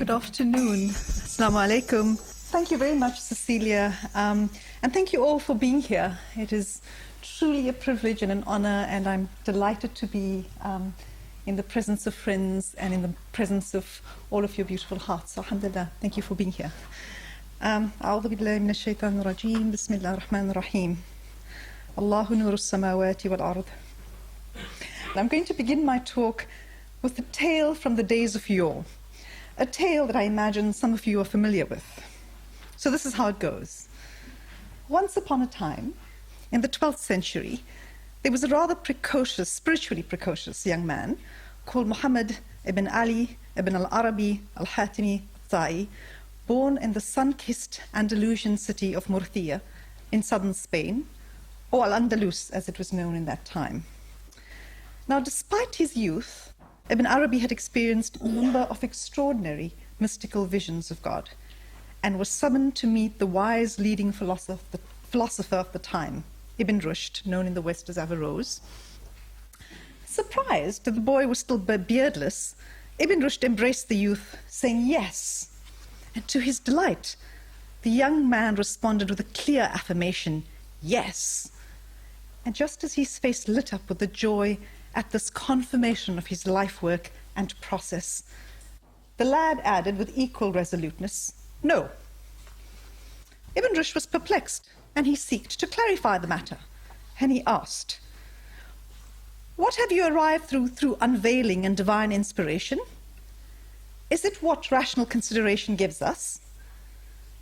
Good afternoon. Assalamu alaikum. Thank you very much, Cecilia, and thank you all for being here. It is truly a privilege and an honor, and I'm delighted to be in the presence of friends and in the presence of all of your beautiful hearts. Alhamdulillah, thank you for being here. أعوذ بالله من الشيطان الرجيم بسم الله الرحمن الرحيم الله نور السماوات والأرض. I'm going to begin my talk with a tale from the days of yore, a tale that I imagine some of you are familiar with. So this is how it goes. Once upon a time, in the 12th century, there was a rather precocious, spiritually precocious young man called Muhammad ibn Ali ibn Arabi al-Hatimi al-Ta'i, born in the sun-kissed Andalusian city of Murcia in southern Spain, or Al-Andalus as it was known in that time. Now, despite his youth, Ibn Arabi had experienced a number of extraordinary mystical visions of God and was summoned to meet the wise leading philosopher of the time, Ibn Rushd, known in the West as Averroes. Surprised that the boy was still beardless, Ibn Rushd embraced the youth, saying yes. And to his delight, the young man responded with a clear affirmation, yes. And just as his face lit up with the joy at this confirmation of his life work and process, the lad added with equal resoluteness, no. Ibn Rushd was perplexed, and he sought to clarify the matter. And he asked, what have you arrived through unveiling and divine inspiration? Is it what rational consideration gives us?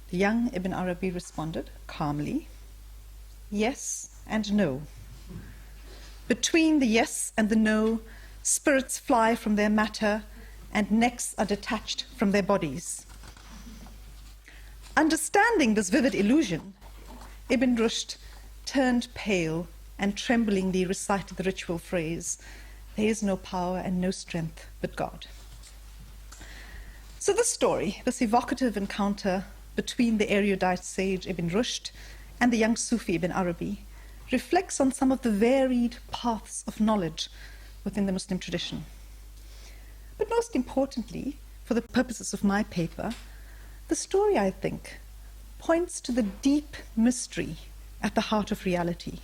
The young Ibn Arabi responded calmly, yes and no. Between the yes and the no, spirits fly from their matter and necks are detached from their bodies. Understanding this vivid illusion, Ibn Rushd turned pale and tremblingly recited the ritual phrase, there is no power and no strength but God. So this story, this evocative encounter between the erudite sage Ibn Rushd and the young Sufi Ibn Arabi, reflects on some of the varied paths of knowledge within the Muslim tradition. But most importantly, for the purposes of my paper, the story, I think, points to the deep mystery at the heart of reality,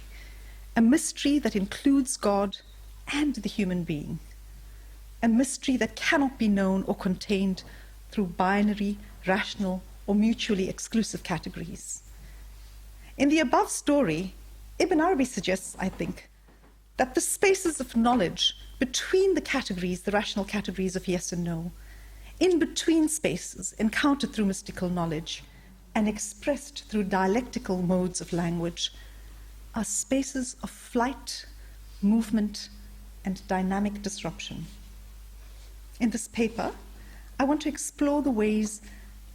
a mystery that includes God and the human being, a mystery that cannot be known or contained through binary, rational, or mutually exclusive categories. In the above story, Ibn Arabi suggests, I think, that the spaces of knowledge between the categories, the rational categories of yes and no, in between spaces encountered through mystical knowledge and expressed through dialectical modes of language, are spaces of flight, movement, and dynamic disruption. In this paper, I want to explore the ways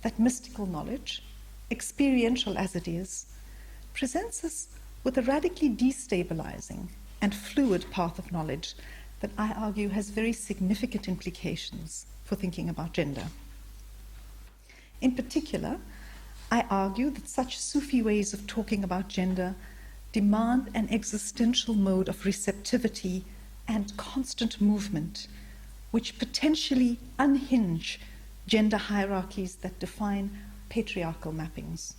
that mystical knowledge, experiential as it is, presents us with a radically destabilizing and fluid path of knowledge that I argue has very significant implications for thinking about gender. In particular, I argue that such Sufi ways of talking about gender demand an existential mode of receptivity and constant movement, which potentially unhinge gender hierarchies that define patriarchal mappings.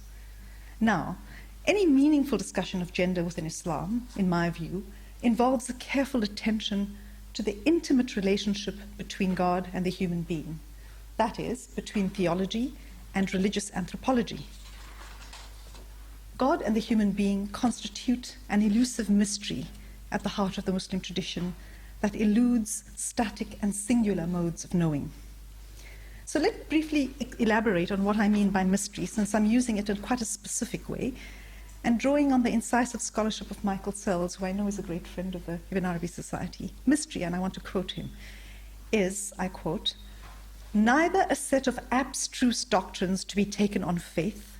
Now, any meaningful discussion of gender within Islam, in my view, involves a careful attention to the intimate relationship between God and the human being, that is, between theology and religious anthropology. God and the human being constitute an elusive mystery at the heart of the Muslim tradition that eludes static and singular modes of knowing. So let me briefly elaborate on what I mean by mystery, since I'm using it in quite a specific way, and drawing on the incisive scholarship of Michael Sells, who I know is a great friend of the Ibn Arabi Society. Mystery, and I want to quote him, is, I quote, neither a set of abstruse doctrines to be taken on faith,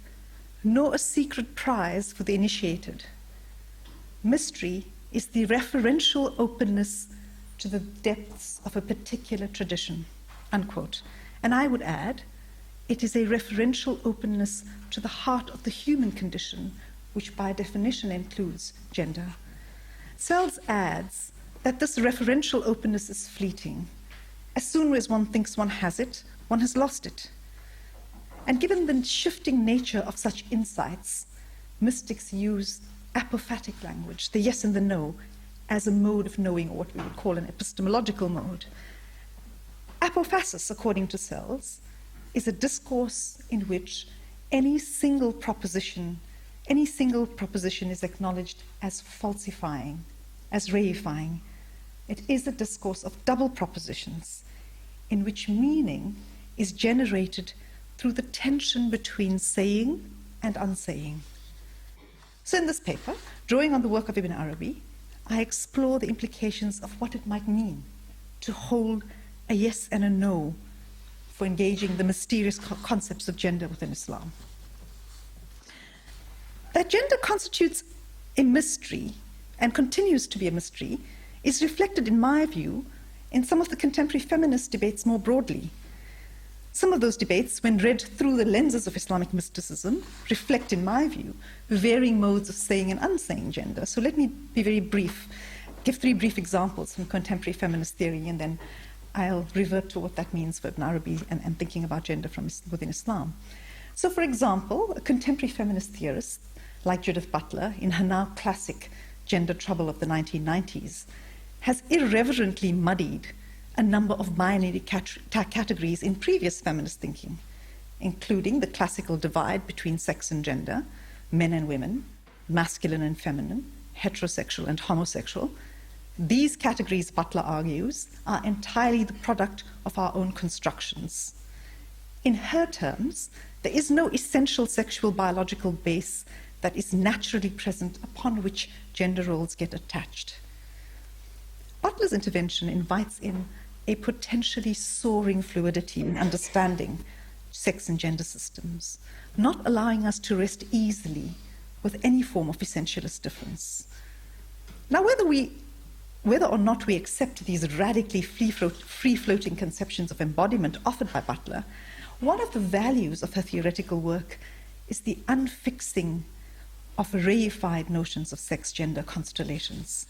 nor a secret prize for the initiated. Mystery is the referential openness to the depths of a particular tradition, unquote. And I would add, it is a referential openness to the heart of the human condition, which by definition includes gender. Sells adds that this referential openness is fleeting, As soon as one thinks one has it, one has lost it. And given the shifting nature of such insights, mystics use apophatic language, the yes and the no, as a mode of knowing, or what we would call an epistemological mode. Apophasis, according to Sells, is a discourse in which any single proposition is acknowledged as falsifying, as reifying. It is a discourse of double propositions in which meaning is generated through the tension between saying and unsaying. So in this paper, drawing on the work of Ibn Arabi, I explore the implications of what it might mean to hold a yes and a no for engaging the mysterious concepts of gender within Islam. That gender constitutes a mystery and continues to be a mystery is reflected, in my view, in some of the contemporary feminist debates more broadly. Some of those debates, when read through the lenses of Islamic mysticism, reflect, in my view, varying modes of saying and unsaying gender. So let me be very brief, give 3 brief examples from contemporary feminist theory, and then I'll revert to what that means for Ibn Arabi and thinking about gender from within Islam. So, for example, a contemporary feminist theorist like Judith Butler, in her now classic Gender Trouble of the 1990s, has irreverently muddied a number of binary categories in previous feminist thinking, including the classical divide between sex and gender, men and women, masculine and feminine, heterosexual and homosexual. These categories, Butler argues, are entirely the product of our own constructions. In her terms, there is no essential sexual biological base that is naturally present upon which gender roles get attached. Butler's intervention invites in a potentially soaring fluidity in understanding sex and gender systems, not allowing us to rest easily with any form of essentialist difference. Now, whether or not we accept these radically free-floating conceptions of embodiment offered by Butler, one of the values of her theoretical work is the unfixing of reified notions of sex-gender constellations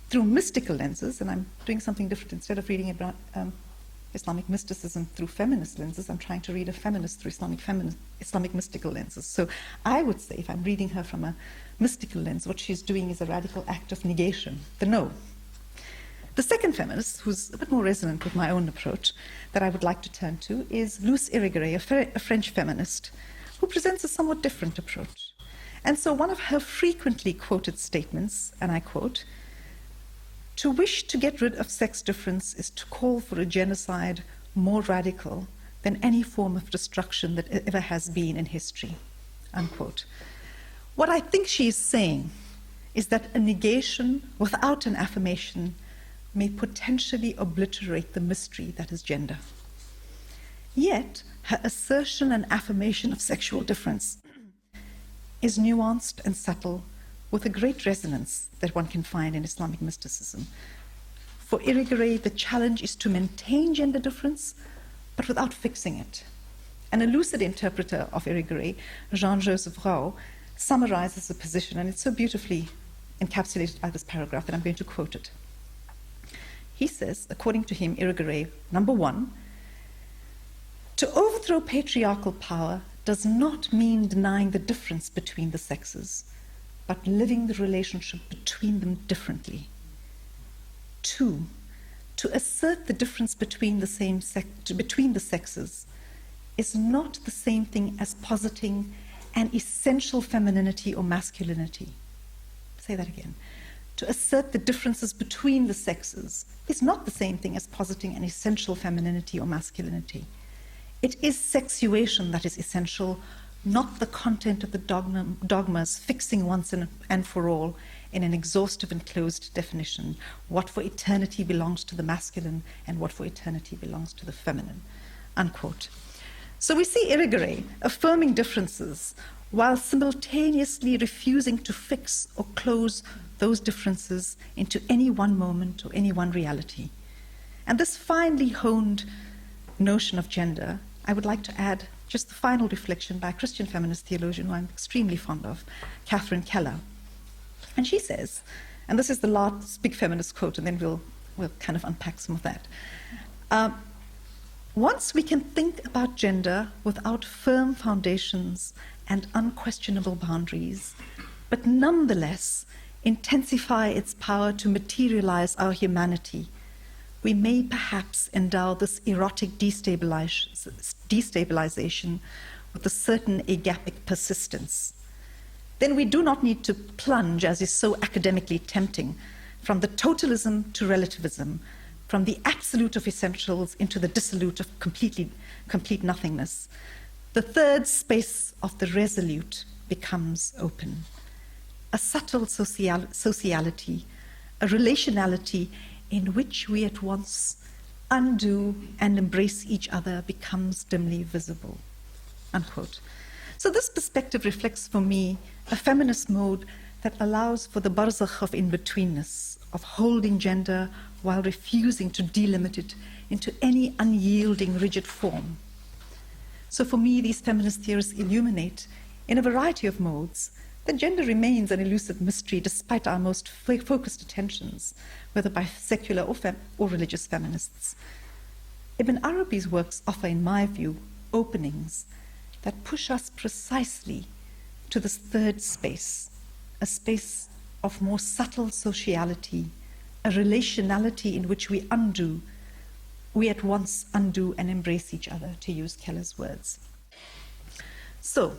through mystical lenses. And I'm doing something different. Instead of reading about Islamic mysticism through feminist lenses, I'm trying to read a feminist through Islamic mystical lenses. So I would say, if I'm reading her from a mystical lens, what she's doing is a radical act of negation, the no. The second feminist, who's a bit more resonant with my own approach, that I would like to turn to, is Luce Irigore, a French feminist, who presents a somewhat different approach. And so one of her frequently quoted statements, and I quote, "To wish to get rid of sex difference is to call for a genocide more radical than any form of destruction that ever has been in history," unquote. What I think she is saying is that a negation without an affirmation may potentially obliterate the mystery that is gender. Yet, her assertion and affirmation of sexual difference is nuanced and subtle, with a great resonance that one can find in Islamic mysticism. For Irigore, the challenge is to maintain gender difference, but without fixing it. An lucid interpreter of Irigore, Jean-Joseph Rau, summarizes the position, and it's so beautifully encapsulated by this paragraph that I'm going to quote it. He says, according to him, Irigore, number 1, to overthrow patriarchal power does not mean denying the difference between the sexes, but living the relationship between them differently. 2, to assert the difference between the sexes is not the same thing as positing an essential femininity or masculinity. Say that again. To assert the differences between the sexes is not the same thing as positing an essential femininity or masculinity. It is sexuation that is essential, not the content of the dogmas fixing once and for all in an exhaustive and closed definition what for eternity belongs to the masculine and what for eternity belongs to the feminine, unquote. So we see Irigore affirming differences while simultaneously refusing to fix or close those differences into any one moment or any one reality. And this finely honed notion of gender, I would like to add just the final reflection by a Christian feminist theologian who I'm extremely fond of, Catherine Keller. And she says, and this is the last big feminist quote, and then we'll kind of unpack some of that. Once we can think about gender without firm foundations and unquestionable boundaries, but nonetheless intensify its power to materialize our humanity, we may perhaps endow this erotic destabilization with a certain agapic persistence. Then we do not need to plunge, as is so academically tempting, from the totalism to relativism, from the absolute of essentials into the dissolute of complete nothingness. The third space of the resolute becomes open. A subtle sociality, a relationality in which we at once undo and embrace each other becomes dimly visible, unquote. So this perspective reflects for me a feminist mode that allows for the barzakh of in-betweenness, of holding gender while refusing to delimit it into any unyielding, rigid form. So for me, these feminist theorists illuminate, in a variety of modes, that gender remains an elusive mystery despite our most focused attentions, whether by secular or religious feminists. Ibn Arabi's works offer, in my view, openings that push us precisely to this third space, a space of more subtle sociality, a relationality in which we at once undo and embrace each other, to use Keller's words. So,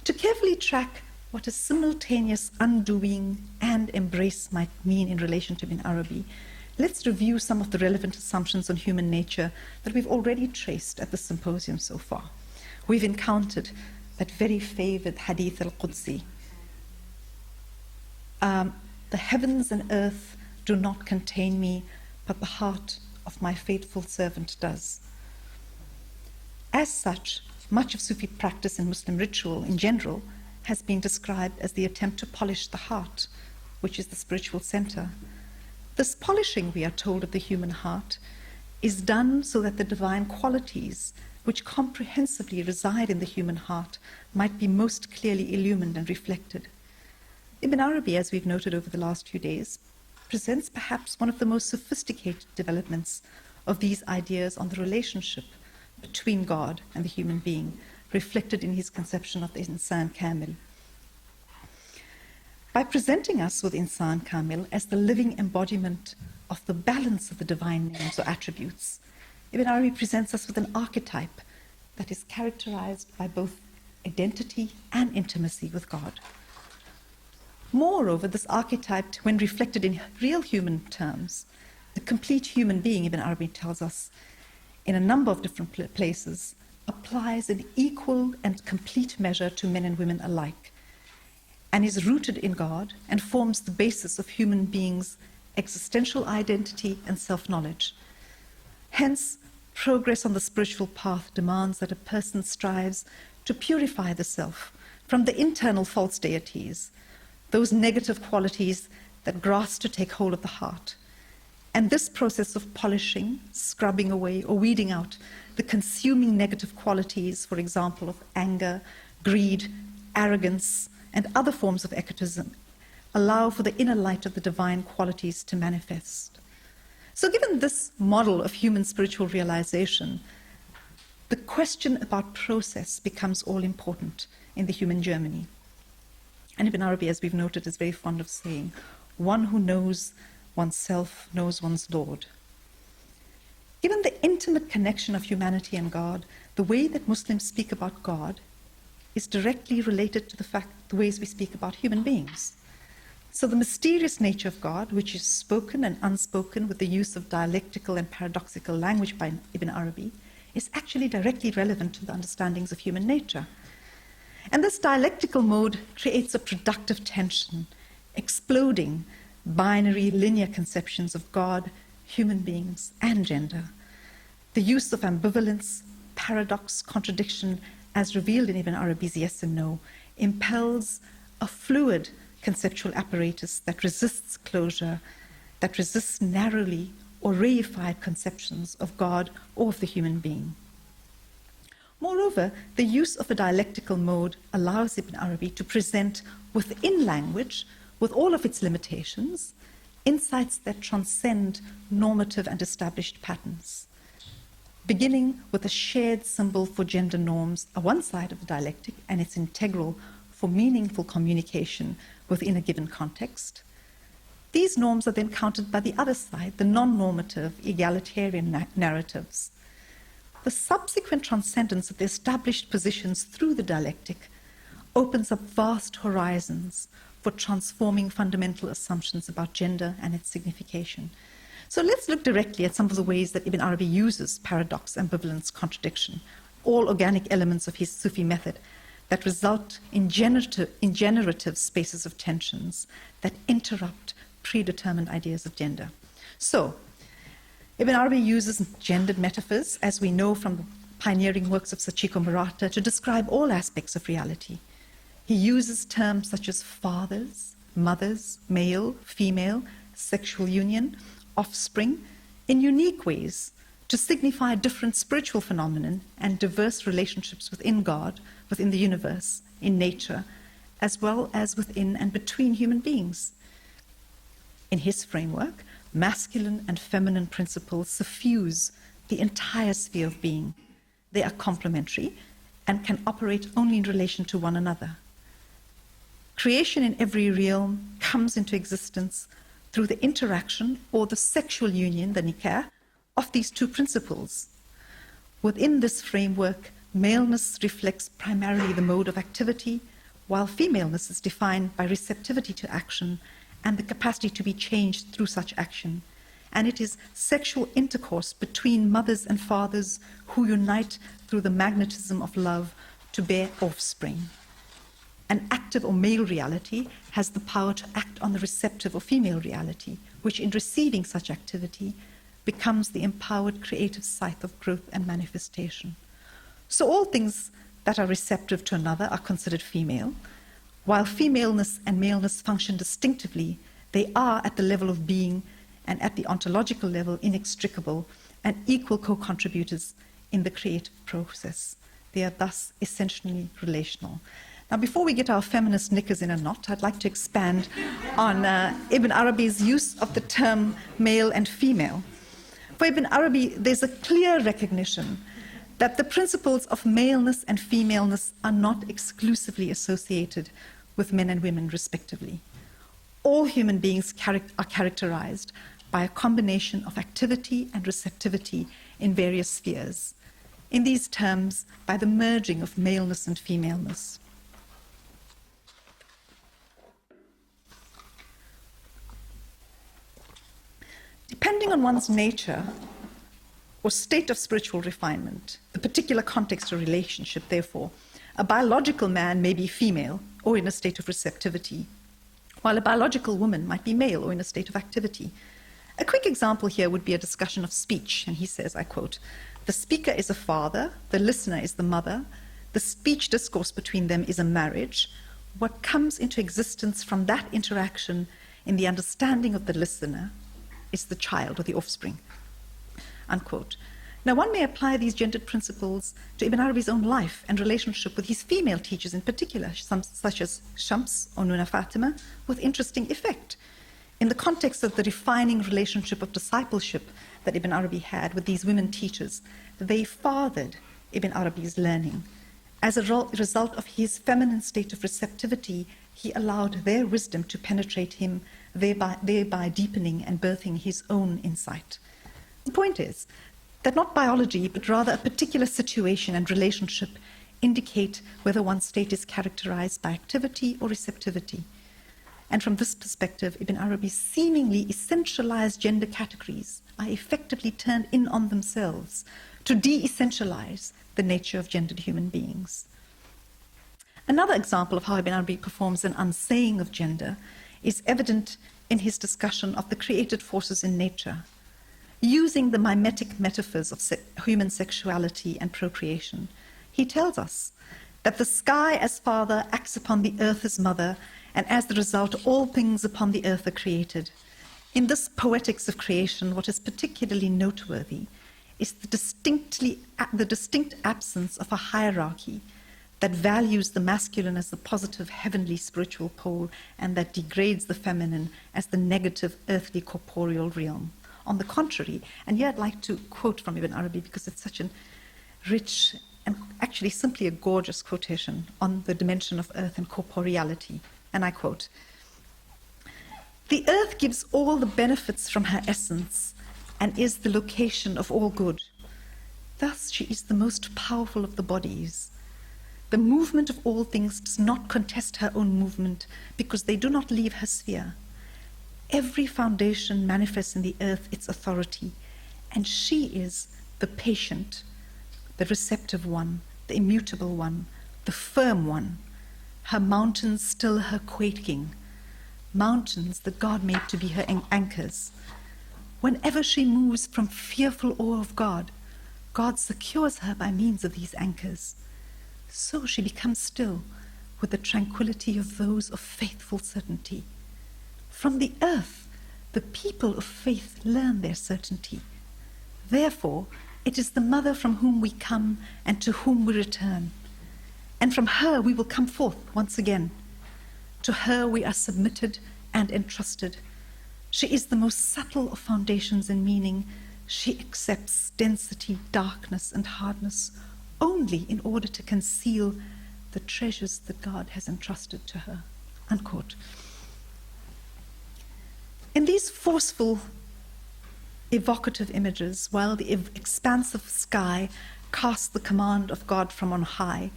to carefully track what a simultaneous undoing and embrace might mean in relation to Ibn Arabi, let's review some of the relevant assumptions on human nature that we've already traced at the symposium so far. We've encountered that very favored hadith al-Qudsi. The heavens and earth do not contain me, but the heart of my faithful servant does. As such, much of Sufi practice and Muslim ritual in general has been described as the attempt to polish the heart, which is the spiritual center. This polishing, we are told, of the human heart is done so that the divine qualities which comprehensively reside in the human heart might be most clearly illumined and reflected. Ibn Arabi, as we've noted over the last few days, presents perhaps one of the most sophisticated developments of these ideas on the relationship between God and the human being, reflected in his conception of the Insan Kamil. By presenting us with Insan Kamil as the living embodiment of the balance of the divine names or attributes, Ibn Arabi presents us with an archetype that is characterized by both identity and intimacy with God. Moreover, this archetype, when reflected in real human terms, the complete human being, Ibn Arabi tells us, in a number of different places, applies in equal and complete measure to men and women alike, and is rooted in God and forms the basis of human beings' existential identity and self-knowledge. Hence, progress on the spiritual path demands that a person strives to purify the self from the internal false deities, those negative qualities that grasp to take hold of the heart. And this process of polishing, scrubbing away, or weeding out the consuming negative qualities, for example, of anger, greed, arrogance, and other forms of egotism, allow for the inner light of the divine qualities to manifest. So given this model of human spiritual realization, the question about process becomes all important in the human journey. And Ibn Arabi, as we've noted, is very fond of saying, one who knows oneself knows one's Lord. Given the intimate connection of humanity and God, the way that Muslims speak about God is directly related to the ways we speak about human beings. So the mysterious nature of God, which is spoken and unspoken with the use of dialectical and paradoxical language by Ibn Arabi, is actually directly relevant to the understandings of human nature. And this dialectical mode creates a productive tension, exploding binary linear conceptions of God, human beings, and gender. The use of ambivalence, paradox, contradiction, as revealed in Ibn Arabi's Yes and No, impels a fluid conceptual apparatus that resists closure, that resists narrowly or reified conceptions of God or of the human being. Moreover, the use of a dialectical mode allows Ibn Arabi to present within language, with all of its limitations, insights that transcend normative and established patterns. beginning with a shared symbol for gender norms on one side of the dialectic, and it's integral for meaningful communication within a given context. These norms are then countered by the other side, the non-normative, egalitarian narratives. The subsequent transcendence of the established positions through the dialectic opens up vast horizons for transforming fundamental assumptions about gender and its signification. So let's look directly at some of the ways that Ibn Arabi uses paradox, ambivalence, contradiction, all organic elements of his Sufi method that result in generative spaces of tensions that interrupt predetermined ideas of gender. So, Ibn Arabi uses gendered metaphors, as we know from the pioneering works of Sachiko Murata, to describe all aspects of reality. He uses terms such as fathers, mothers, male, female, sexual union, offspring, in unique ways to signify a different spiritual phenomenon and diverse relationships within God, within the universe, in nature, as well as within and between human beings. In his framework, masculine and feminine principles suffuse the entire sphere of being. They are complementary and can operate only in relation to one another. Creation in every realm comes into existence through the interaction or the sexual union, the nikah, of these two principles. Within this framework, maleness reflects primarily the mode of activity, while femaleness is defined by receptivity to action and the capacity to be changed through such action. And it is sexual intercourse between mothers and fathers who unite through the magnetism of love to bear offspring. An active or male reality has the power to act on the receptive or female reality, which in receiving such activity becomes the empowered creative site of growth and manifestation. So all things that are receptive to another are considered female. While femaleness and maleness function distinctively, they are at the level of being and at the ontological level inextricable and equal co-contributors in the creative process. They are thus essentially relational. Now, before we get our feminist knickers in a knot, I'd like to expand on Ibn Arabi's use of the term male and female. For Ibn Arabi, there's a clear recognition that the principles of maleness and femaleness are not exclusively associated with men and women, respectively. All human beings are characterized by a combination of activity and receptivity in various spheres. In these terms, by the merging of maleness and femaleness. Depending on one's nature or state of spiritual refinement, the particular context or relationship, therefore, a biological man may be female or in a state of receptivity, while a biological woman might be male or in a state of activity. A quick example here would be a discussion of speech, and he says, I quote, "The speaker is a father, the listener is the mother, the speech discourse between them is a marriage. What comes into existence from that interaction in the understanding of the listener is the child or the offspring," unquote. Now, one may apply these gendered principles to Ibn Arabi's own life and relationship with his female teachers in particular, such as Shams or Nuna Fatima, with interesting effect. In the context of the refining relationship of discipleship that Ibn Arabi had with these women teachers, they fathered Ibn Arabi's learning. As a result of his feminine state of receptivity, he allowed their wisdom to penetrate him, thereby deepening and birthing his own insight. The point is that not biology, but rather a particular situation and relationship indicate whether one's state is characterized by activity or receptivity. And from this perspective, Ibn Arabi's seemingly essentialized gender categories are effectively turned in on themselves to de-essentialize the nature of gendered human beings. Another example of how Ibn Arabi performs an unsaying of gender is evident in his discussion of the created forces in nature. Using the mimetic metaphors of human sexuality and procreation, he tells us that the sky as father acts upon the earth as mother, and as the result, all things upon the earth are created. In this poetics of creation, what is particularly noteworthy is the distinct absence of a hierarchy that values the masculine as the positive heavenly spiritual pole and that degrades the feminine as the negative earthly corporeal realm. On the contrary, and here I'd like to quote from Ibn Arabi because it's such a rich and actually simply a gorgeous quotation on the dimension of earth and corporeality. And I quote, "The earth gives all the benefits from her essence and is the location of all good. Thus she is the most powerful of the bodies. The movement of all things does not contest her own movement because they do not leave her sphere. Every foundation manifests in the earth its authority, and she is the patient, the receptive one, the immutable one, the firm one. Her mountains still her quaking, mountains that God made to be her anchors. Whenever she moves from fearful awe of God, God secures her by means of these anchors. So she becomes still with the tranquility of those of faithful certainty. From the earth, the people of faith learn their certainty. Therefore, it is the mother from whom we come and to whom we return. And from her we will come forth once again. To her we are submitted and entrusted. She is the most subtle of foundations in meaning. She accepts density, darkness, and hardness only in order to conceal the treasures that God has entrusted to her." Unquote. In these forceful, evocative images, while the expansive sky casts the command of God from on high,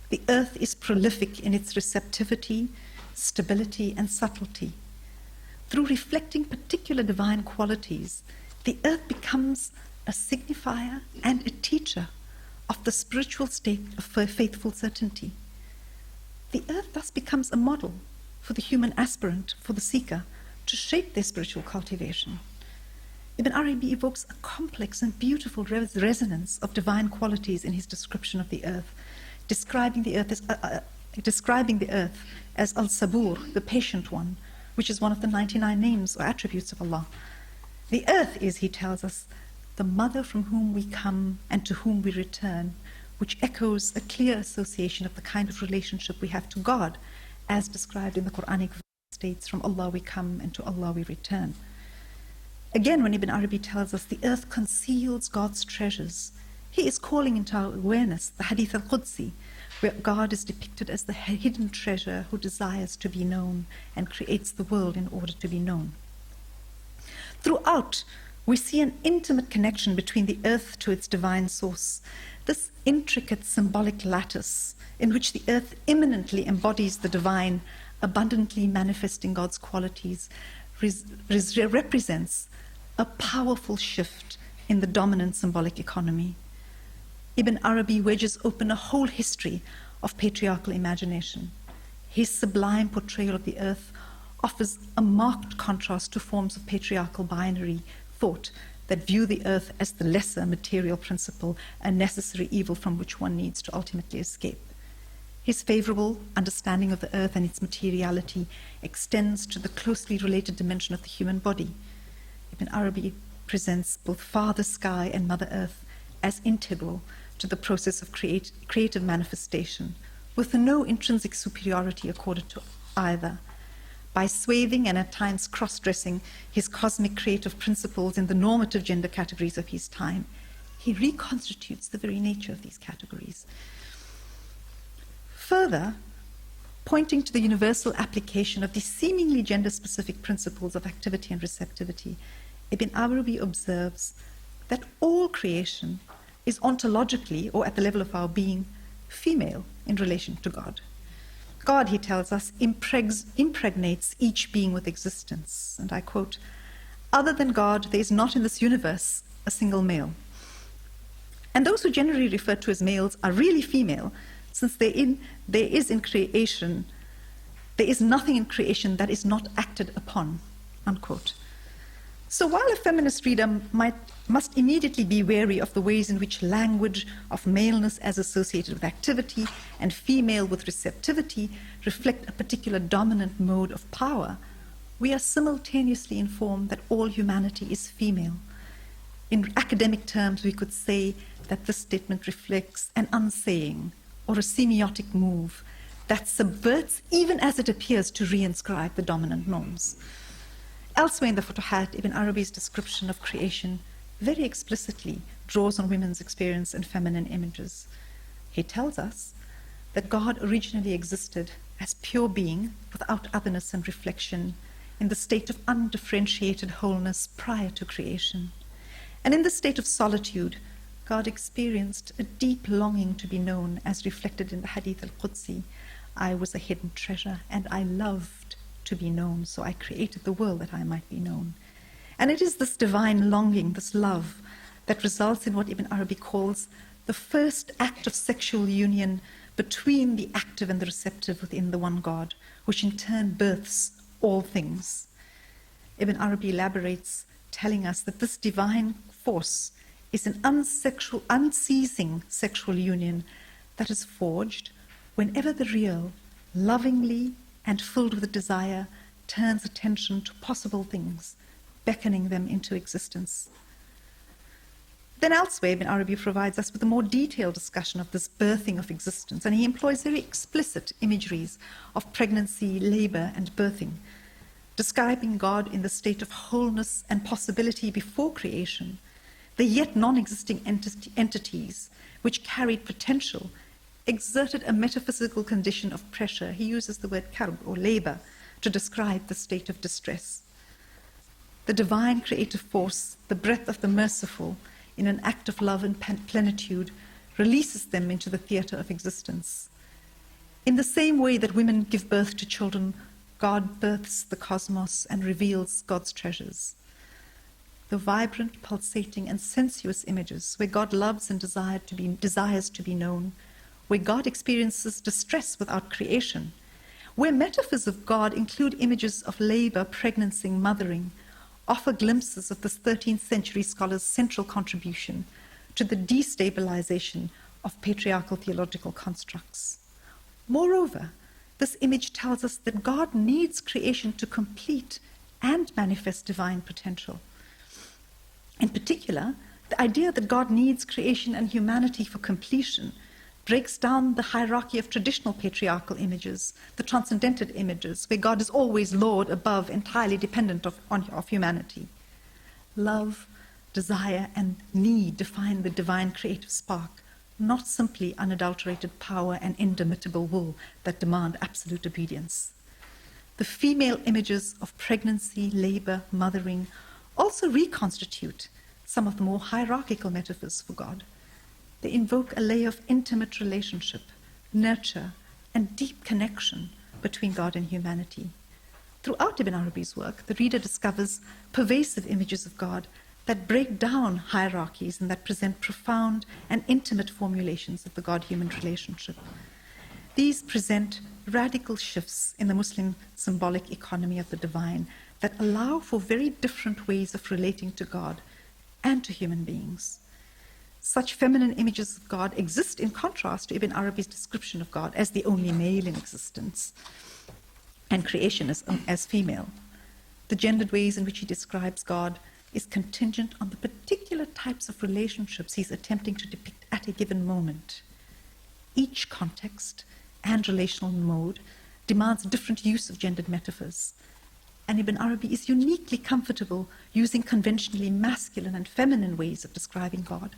the earth is prolific in its receptivity, stability, and subtlety. Through reflecting particular divine qualities, the earth becomes a signifier and a teacher of the spiritual state of faithful certainty. The earth thus becomes a model for the human aspirant, for the seeker, to shape their spiritual cultivation. Ibn Arabi evokes a complex and beautiful resonance of divine qualities in his description of the earth, describing the earth as Al-Sabur, the patient one, which is one of the 99 names or attributes of Allah. The earth is, he tells us, the mother from whom we come and to whom we return, which echoes a clear association of the kind of relationship we have to God, as described in the Quranic states, "From Allah we come and to Allah we return." Again, when Ibn Arabi tells us the earth conceals God's treasures, he is calling into our awareness the Hadith al-Qudsi, where God is depicted as the hidden treasure who desires to be known and creates the world in order to be known. Throughout, we see an intimate connection between the earth to its divine source, this intricate symbolic lattice in which the earth immanently embodies the divine, abundantly manifesting God's qualities, represents a powerful shift in the dominant symbolic economy. Ibn Arabi wedges open a whole history of patriarchal imagination. His sublime portrayal of the earth offers a marked contrast to forms of patriarchal binary thought that view the earth as the lesser material principle, a necessary evil from which one needs to ultimately escape. His favorable understanding of the earth and its materiality extends to the closely related dimension of the human body. Ibn Arabi presents both Father Sky and Mother Earth as integral to the process of creative manifestation, with no intrinsic superiority accorded to either. By swathing and at times cross-dressing his cosmic creative principles in the normative gender categories of his time, he reconstitutes the very nature of these categories. Further, pointing to the universal application of these seemingly gender-specific principles of activity and receptivity, Ibn Arabi observes that all creation is ontologically, or at the level of our being, female in relation to God. God, he tells us, impregnates each being with existence. And I quote, "Other than God, there is not in this universe a single male." And those who generally refer to as males are really female, since there is nothing in creation that is not acted upon, unquote. So while a feminist reader must immediately be wary of the ways in which language of maleness as associated with activity and female with receptivity reflect a particular dominant mode of power, we are simultaneously informed that all humanity is female. In academic terms, we could say that this statement reflects an unsaying or a semiotic move that subverts even as it appears to reinscribe the dominant norms. Elsewhere in the Futuhat, Ibn Arabi's description of creation very explicitly draws on women's experience and feminine images. He tells us that God originally existed as pure being without otherness and reflection in the state of undifferentiated wholeness prior to creation. And in the state of solitude, God experienced a deep longing to be known, as reflected in the Hadith al-Qudsi. I was a hidden treasure and I loved to be known, so I created the world that I might be known. And it is this divine longing, this love, that results in what Ibn Arabi calls the first act of sexual union between the active and the receptive within the one God, which in turn births all things. Ibn Arabi elaborates, telling us that this divine force is an unceasing sexual union that is forged whenever the real, lovingly and filled with desire, turns attention to possible things, beckoning them into existence. Then elsewhere, Ibn Arabi provides us with a more detailed discussion of this birthing of existence, and he employs very explicit imageries of pregnancy, labor, and birthing, describing God in the state of wholeness and possibility before creation, the yet non-existing entities which carried potential, exerted a metaphysical condition of pressure. He uses the word karb, or labor, to describe the state of distress. The divine creative force, the breath of the merciful, in an act of love and plenitude, releases them into the theater of existence. In the same way that women give birth to children, God births the cosmos and reveals God's treasures. The vibrant, pulsating, and sensuous images where God loves and desires to be known, where God experiences distress without creation, where metaphors of God include images of labor, pregnancy, mothering, offer glimpses of this 13th century scholar's central contribution to the destabilization of patriarchal theological constructs. Moreover, this image tells us that God needs creation to complete and manifest divine potential. In particular, the idea that God needs creation and humanity for completion breaks down the hierarchy of traditional patriarchal images, the transcendental images, where God is always Lord above, entirely dependent of humanity. Love, desire, and need define the divine creative spark, not simply unadulterated power and indomitable will that demand absolute obedience. The female images of pregnancy, labor, mothering also reconstitute some of the more hierarchical metaphors for God. They invoke a layer of intimate relationship, nurture, and deep connection between God and humanity. Throughout Ibn Arabi's work, the reader discovers pervasive images of God that break down hierarchies and that present profound and intimate formulations of the God-human relationship. These present radical shifts in the Muslim symbolic economy of the divine that allow for very different ways of relating to God and to human beings. Such feminine images of God exist in contrast to Ibn Arabi's description of God as the only male in existence and creation as female. The gendered ways in which he describes God is contingent on the particular types of relationships he's attempting to depict at a given moment. Each context and relational mode demands different use of gendered metaphors, and Ibn Arabi is uniquely comfortable using conventionally masculine and feminine ways of describing God,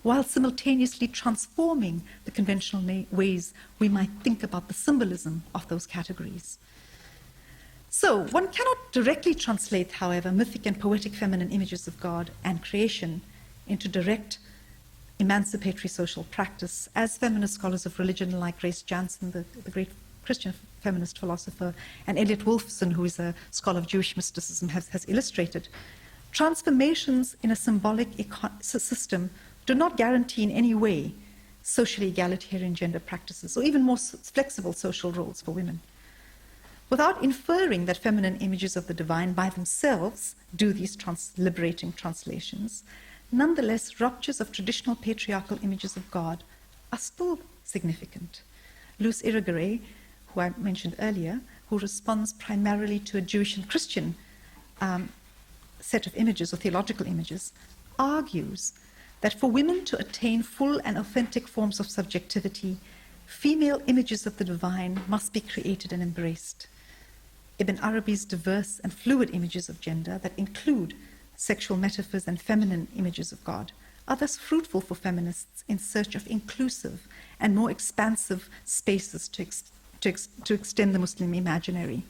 while simultaneously transforming the conventional ways we might think about the symbolism of those categories. So, one cannot directly translate, however, mythic and poetic feminine images of God and creation into direct emancipatory social practice, as feminist scholars of religion like Grace Jansen, the great Christian feminist philosopher, and Elliot Wolfson, who is a scholar of Jewish mysticism, has illustrated. Transformations in a symbolic system do not guarantee in any way socially egalitarian gender practices or even more flexible social roles for women. Without inferring that feminine images of the divine by themselves do these liberating translations, nonetheless, ruptures of traditional patriarchal images of God are still significant. Luce Irigore, who I mentioned earlier, who responds primarily to a Jewish and Christian set of images or theological images, argues that for women to attain full and authentic forms of subjectivity, female images of the divine must be created and embraced. Ibn Arabi's diverse and fluid images of gender that include sexual metaphors and feminine images of God are thus fruitful for feminists in search of inclusive and more expansive spaces to extend the Muslim imaginary.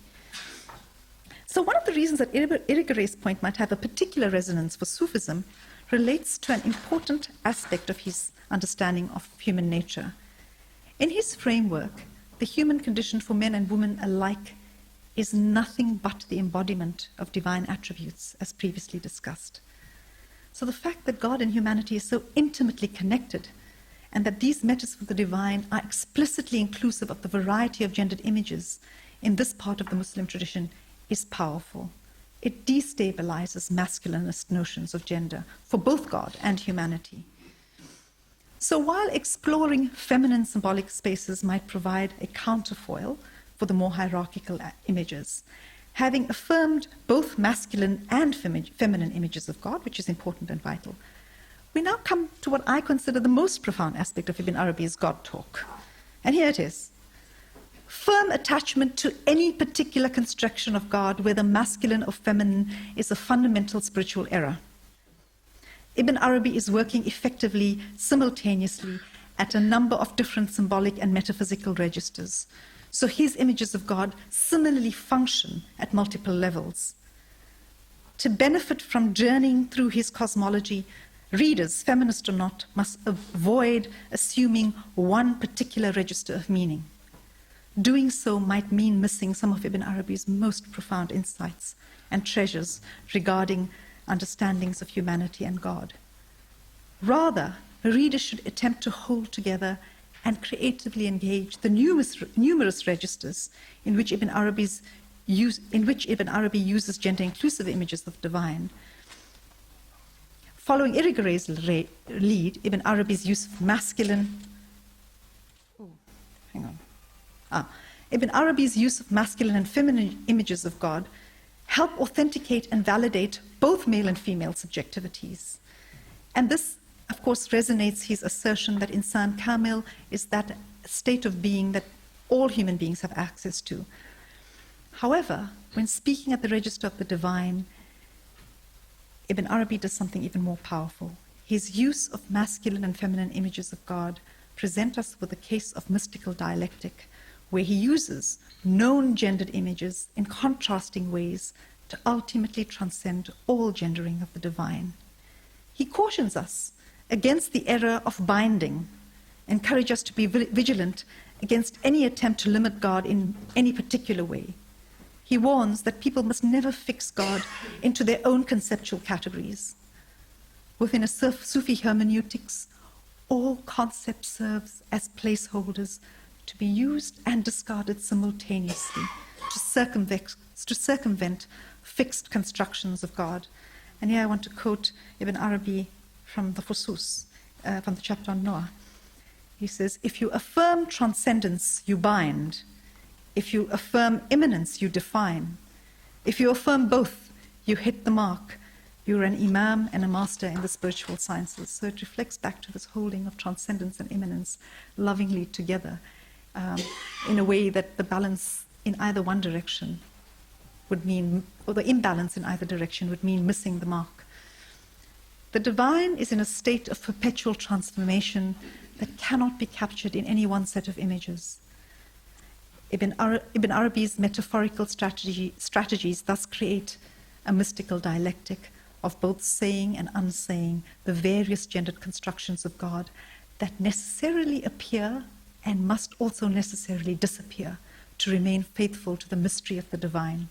So one of the reasons that Irigore's point might have a particular resonance for Sufism relates to an important aspect of his understanding of human nature. In his framework, the human condition for men and women alike is nothing but the embodiment of divine attributes, as previously discussed. So the fact that God and humanity is so intimately connected, and that these metas for the divine are explicitly inclusive of the variety of gendered images in this part of the Muslim tradition, is powerful. It destabilizes masculinist notions of gender for both God and humanity. So while exploring feminine symbolic spaces might provide a counterfoil for the more hierarchical images, having affirmed both masculine and feminine images of God, which is important and vital, we now come to what I consider the most profound aspect of Ibn Arabi's God talk. And here it is. Firm attachment to any particular construction of God, whether masculine or feminine, is a fundamental spiritual error. Ibn Arabi is working effectively, simultaneously, at a number of different symbolic and metaphysical registers. So his images of God similarly function at multiple levels. To benefit from journeying through his cosmology, readers, feminist or not, must avoid assuming one particular register of meaning. Doing so might mean missing some of Ibn Arabi's most profound insights and treasures regarding understandings of humanity and God. Rather, a reader should attempt to hold together and creatively engage the numerous registers in which Ibn Arabi uses gender-inclusive images of divine. Following Irigore's lead, Ibn Arabi's use of masculine... Ibn Arabi's use of masculine and feminine images of God help authenticate and validate both male and female subjectivities. And this, of course, resonates his assertion that insan kamil is that state of being that all human beings have access to. However, when speaking at the register of the divine, Ibn Arabi does something even more powerful. His use of masculine and feminine images of God present us with a case of mystical dialectic, where he uses known gendered images in contrasting ways to ultimately transcend all gendering of the divine. He cautions us against the error of binding, encourages us to be vigilant against any attempt to limit God in any particular way. He warns that people must never fix God into their own conceptual categories. Within a Sufi hermeneutics, all concepts serve as placeholders to be used and discarded simultaneously to circumvent fixed constructions of God. And here I want to quote Ibn Arabi from the Fusus, from the chapter on Noah. He says, if you affirm transcendence, you bind. If you affirm immanence, you define. If you affirm both, you hit the mark. You're an imam and a master in the spiritual sciences. So it reflects back to this holding of transcendence and immanence lovingly together, in a way that the balance in either one direction would mean, or the imbalance in either direction would mean missing the mark. The divine is in a state of perpetual transformation that cannot be captured in any one set of images. Ibn Arabi's metaphorical strategies thus create a mystical dialectic of both saying and unsaying the various gendered constructions of God that necessarily appear and must also necessarily disappear to remain faithful to the mystery of the divine.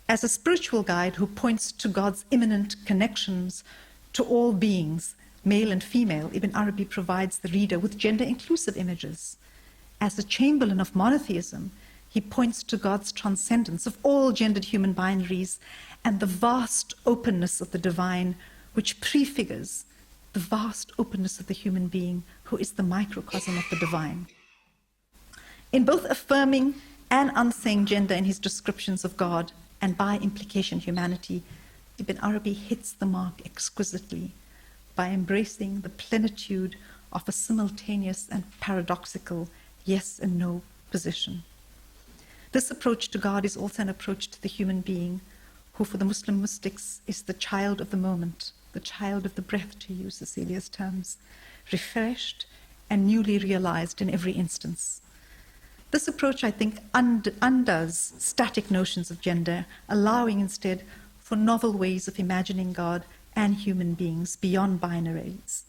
As a spiritual guide who points to God's immanent connections to all beings, male and female, Ibn Arabi provides the reader with gender-inclusive images. As a chamberlain of monotheism, he points to God's transcendence of all gendered human binaries and the vast openness of the divine, which prefigures the vast openness of the human being, who is the microcosm of the divine. In both affirming and unsaying gender in his descriptions of God, and by implication humanity, Ibn Arabi hits the mark exquisitely by embracing the plenitude of a simultaneous and paradoxical yes and no position. This approach to God is also an approach to the human being, who for the Muslim mystics is the child of the moment, the child of the breath, to use Cecilia's terms, refreshed and newly realized in every instance. This approach, I think, undoes static notions of gender, allowing instead for novel ways of imagining God and human beings beyond binaries.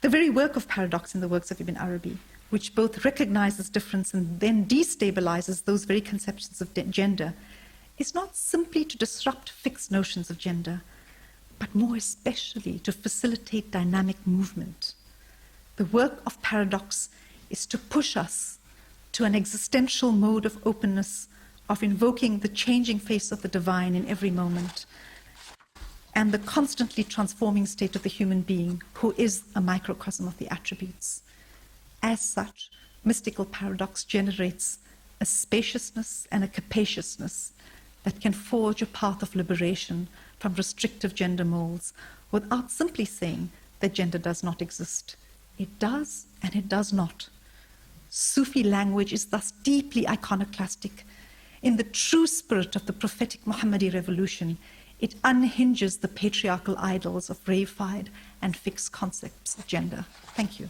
The very work of paradox in the works of Ibn Arabi, which both recognizes difference and then destabilizes those very conceptions of gender, is not simply to disrupt fixed notions of gender, but more especially to facilitate dynamic movement. The work of paradox is to push us to an existential mode of openness, of invoking the changing face of the divine in every moment, and the constantly transforming state of the human being, who is a microcosm of the attributes. As such, mystical paradox generates a spaciousness and a capaciousness that can forge a path of liberation from restrictive gender molds without simply saying that gender does not exist. It does and it does not. Sufi language is thus deeply iconoclastic. In the true spirit of the prophetic Muhammadi revolution, it unhinges the patriarchal idols of reified and fixed concepts of gender. Thank you.